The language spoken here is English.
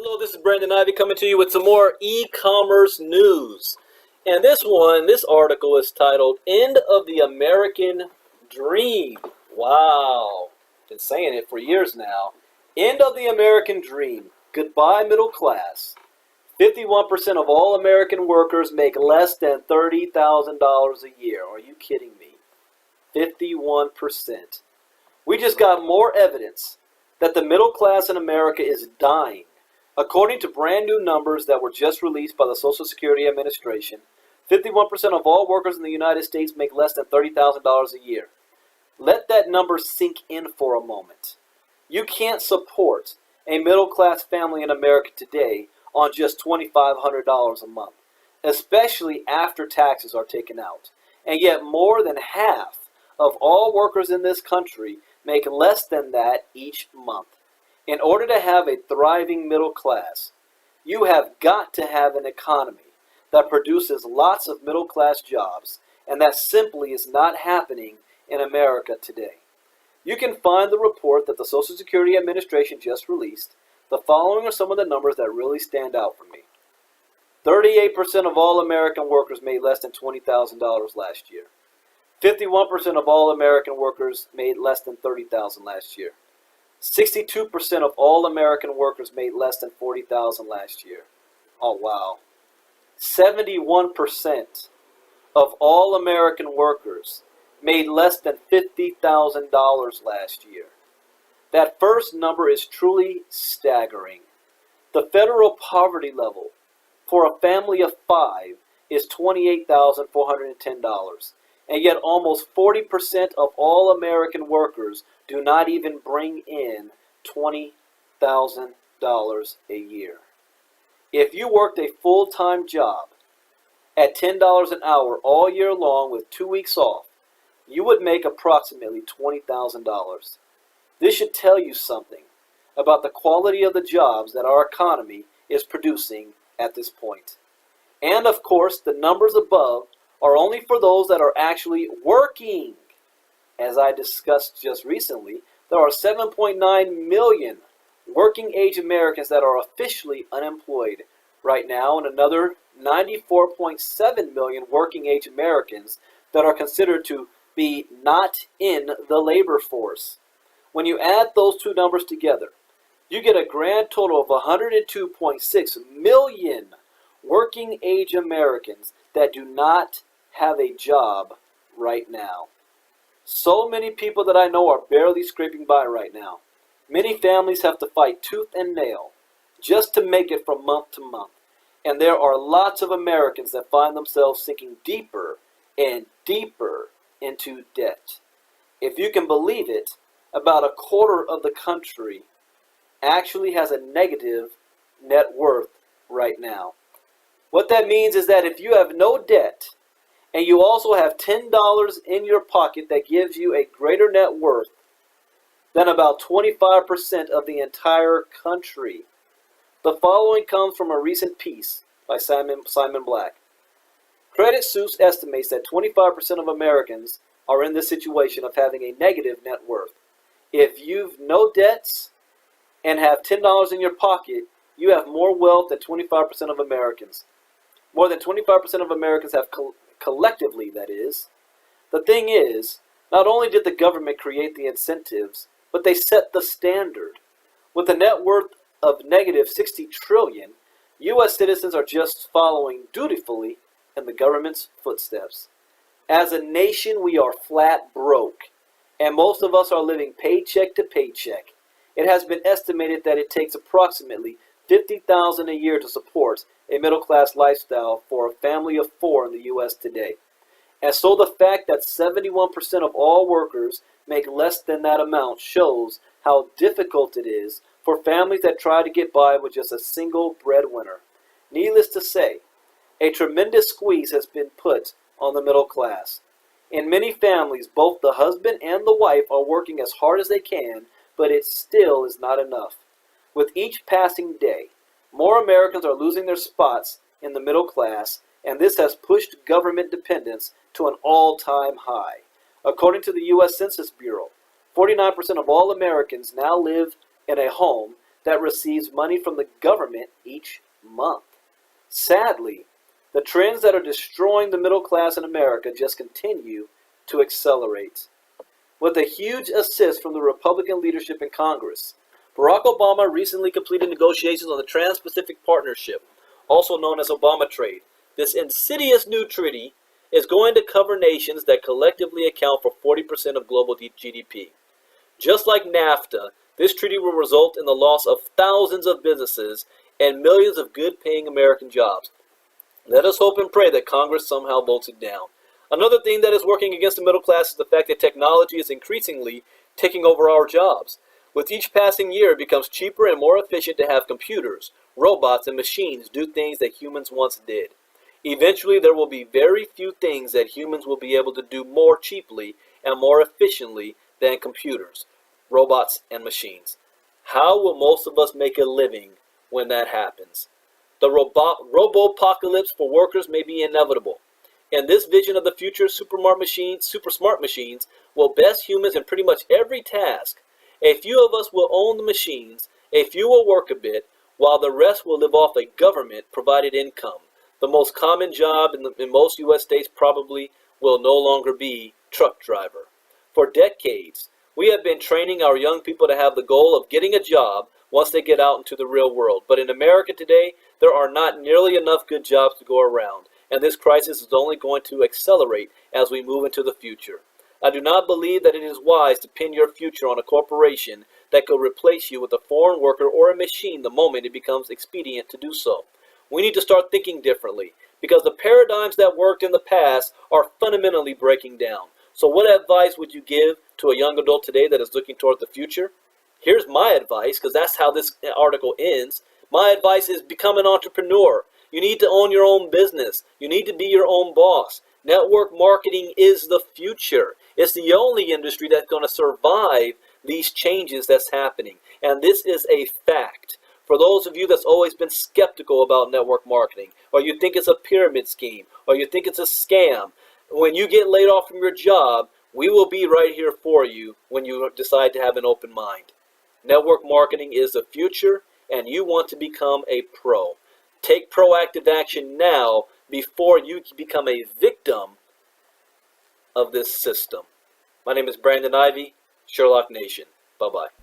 Hello, this is Brandon Ivey coming to you with some more e-commerce news. And this article is titled End of the American Dream. Wow. Been saying it for years now. End of the American Dream. Goodbye, middle class. 51% of all American workers make less than $30,000 a year. Are you kidding me? 51%. We just got more evidence that the middle class in America is dying. According to brand new numbers that were just released by the Social Security Administration, 51% of all workers in the United States make less than $30,000 a year. Let that number sink in for a moment. You can't support a middle-class family in America today on just $2,500 a month, especially after taxes are taken out. And yet more than half of all workers in this country make less than that each month. In order to have a thriving middle class, you have got to have an economy that produces lots of middle class jobs, and that simply is not happening in America today. You can find the report that the Social Security Administration just released. The following are some of the numbers that really stand out for me. 38% of all American workers made less than $20,000 last year. 51% of all American workers made less than $30,000 last year. 62% of all American workers made less than $40,000 last year. Oh, wow. 71% of all American workers made less than $50,000 last year. That first number is truly staggering. The federal poverty level for a family of 5 is $28,410. And yet almost 40% of all American workers do not even bring in $20,000 a year. If you worked a full-time job at $10 an hour all year long with 2 weeks off, you would make approximately $20,000. This should tell you something about the quality of the jobs that our economy is producing at this point. And of course, the numbers above are only for those that are actually working. As I discussed just recently, there are 7.9 million working age Americans that are officially unemployed right now, and another 94.7 million working age Americans that are considered to be not in the labor force. When you add those two numbers together, you get a grand total of 102.6 million working age Americans that do not have a job right now. So many people that I know are barely scraping by right now. Many families have to fight tooth and nail just to make it from month to month. And there are lots of Americans that find themselves sinking deeper and deeper into debt. If you can believe it, about a quarter of the country actually has a negative net worth right now. What that means is that if you have no debt, and you also have $10 in your pocket that gives you a greater net worth than about 25% of the entire country. The following comes from a recent piece by Simon Black. Credit Suisse estimates that 25% of Americans are in this situation of having a negative net worth. If you've no debts and have $10 in your pocket, you have more wealth than 25% of Americans. More than 25% of Americans have collectively, that is. The thing is, not only did the government create the incentives, but they set the standard. With a net worth of negative 60 trillion, U.S. citizens are just following dutifully in the government's footsteps. As a nation, we are flat broke, and most of us are living paycheck to paycheck. It has been estimated that it takes approximately $50,000 a year to support a middle-class lifestyle for a family of 4 in the U.S. today. And so the fact that 71% of all workers make less than that amount shows how difficult it is for families that try to get by with just a single breadwinner. Needless to say, a tremendous squeeze has been put on the middle class. In many families, both the husband and the wife are working as hard as they can, but it still is not enough. With each passing day, more Americans are losing their spots in the middle class, and this has pushed government dependence to an all-time high. According to the U.S. Census Bureau, 49% of all Americans now live in a home that receives money from the government each month. Sadly, the trends that are destroying the middle class in America just continue to accelerate. With a huge assist from the Republican leadership in Congress, Barack Obama recently completed negotiations on the Trans-Pacific Partnership, also known as Obama Trade. This insidious new treaty is going to cover nations that collectively account for 40% of global GDP. Just like NAFTA, this treaty will result in the loss of thousands of businesses and millions of good-paying American jobs. Let us hope and pray that Congress somehow votes it down. Another thing that is working against the middle class is the fact that technology is increasingly taking over our jobs. With each passing year, it becomes cheaper and more efficient to have computers, robots, and machines do things that humans once did. Eventually, there will be very few things that humans will be able to do more cheaply and more efficiently than computers, robots, and machines. How will most of us make a living when that happens? The robo-apocalypse for workers may be inevitable. In this vision of the future, super smart machines will best humans in pretty much every task. A few of us will own the machines, a few will work a bit, while the rest will live off a government-provided income. The most common job in most U.S. states probably will no longer be truck driver. For decades, we have been training our young people to have the goal of getting a job once they get out into the real world. But in America today, there are not nearly enough good jobs to go around, and this crisis is only going to accelerate as we move into the future. I do not believe that it is wise to pin your future on a corporation that could replace you with a foreign worker or a machine the moment it becomes expedient to do so. We need to start thinking differently, because the paradigms that worked in the past are fundamentally breaking down. So what advice would you give to a young adult today that is looking toward the future? Here's my advice, because that's how this article ends. My advice is become an entrepreneur. You need to own your own business. You need to be your own boss. Network marketing is the future. It's the only industry that's going to survive these changes that's happening. And this is a fact. For those of you that's always been skeptical about network marketing, or you think it's a pyramid scheme, or you think it's a scam, when you get laid off from your job, we will be right here for you when you decide to have an open mind. Network marketing is the future, and you want to become a pro. Take proactive action now before you become a victim of this system. My name is Brandon Ivey, Sherlock Nation. Bye-bye.